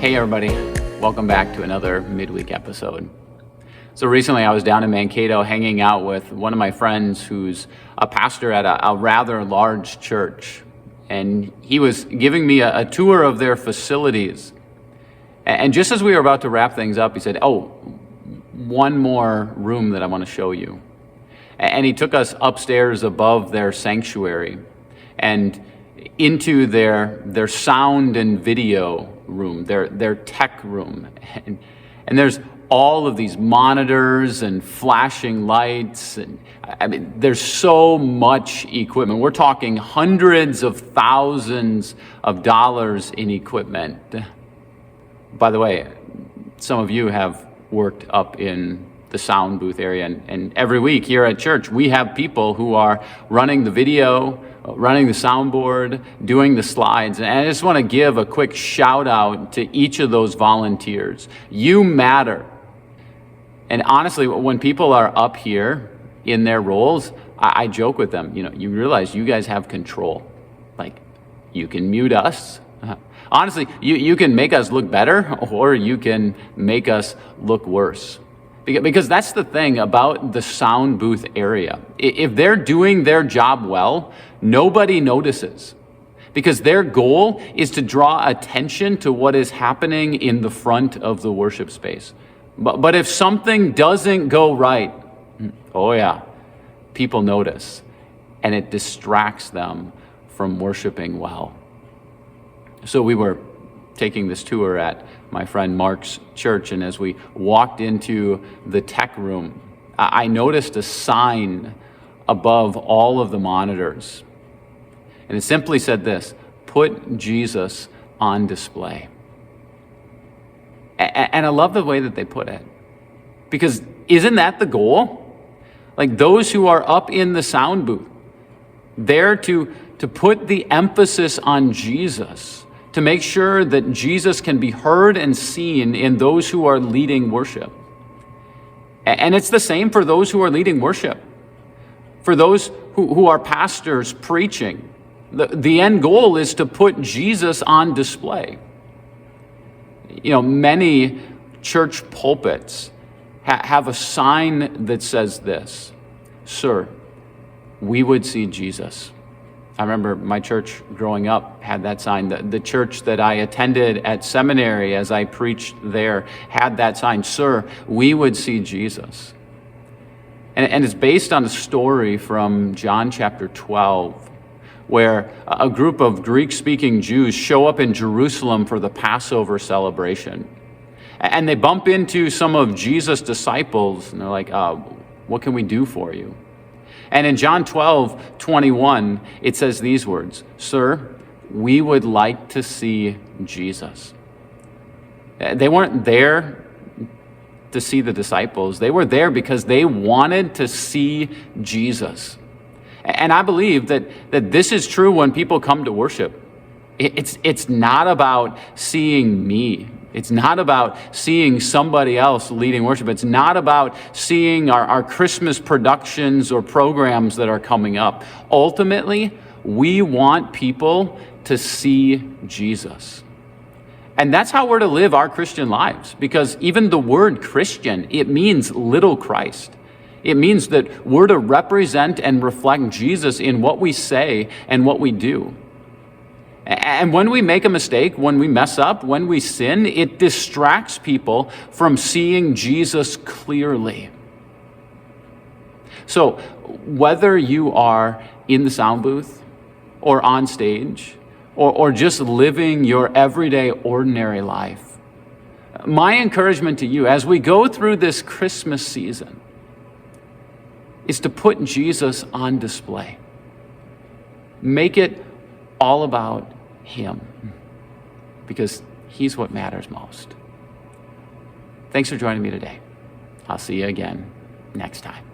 Hey everybody, welcome back to another midweek episode. So recently I was down in Mankato hanging out with one of my friends who's a pastor at a rather large church. And he was giving me a tour of their facilities. And just as we were about to wrap things up, he said, one more room that I want to show you. And he took us upstairs above their sanctuary and into their sound and video room, their tech room. And there's all of these monitors and flashing lights. And I mean, there's so much equipment. We're talking hundreds of thousands of dollars in equipment. By the way, some of you have worked up in the sound booth area, and every week here at church, we have people who are running the video, running the soundboard, doing the slides. And I just want to give a quick shout out to each of those volunteers. You matter. And honestly, when people are up here in their roles, I joke with them, you realize you guys have control. Like, you can mute us. Honestly, you can make us look better, or you can make us look worse. Because that's the thing about the sound booth area. If they're doing their job well, nobody notices. Because their goal is to draw attention to what is happening in the front of the worship space. But if something doesn't go right, people notice. And it distracts them from worshiping well. So we were taking this tour at my friend Mark's church, and as we walked into the tech room, I noticed a sign above all of the monitors. And it simply said this: "Put Jesus on display." And I love the way that they put it, because isn't that the goal? Like, those who are up in the sound booth, they're to put the emphasis on Jesus, to make sure that Jesus can be heard and seen in those who are leading worship. And it's the same for those who are leading worship. For those who are pastors preaching, the end goal is to put Jesus on display. Many church pulpits have a sign that says this: "Sir, we would see Jesus." I remember my church growing up had that sign. The church that I attended at seminary as I preached there had that sign: "Sir, we would see Jesus." And it's based on a story from John chapter 12, where a group of Greek-speaking Jews show up in Jerusalem for the Passover celebration. And they bump into some of Jesus' disciples, and they're like, "What can we do for you?" And in John 12:21, it says these words: "Sir, we would like to see Jesus." They weren't there to see the disciples. They were there because they wanted to see Jesus. And I believe that this is true when people come to worship. It's not about seeing me. It's not about seeing somebody else leading worship. It's not about seeing our Christmas productions or programs that are coming up. Ultimately, we want people to see Jesus. And that's how we're to live our Christian lives, because even the word Christian, it means little Christ. It means that we're to represent and reflect Jesus in what we say and what we do. And when we make a mistake, when we mess up, when we sin, it distracts people from seeing Jesus clearly. So whether you are in the sound booth or on stage or just living your everyday, ordinary life, my encouragement to you as we go through this Christmas season is to put Jesus on display. Make it all about Him, because He's what matters most. Thanks for joining me today. I'll see you again next time.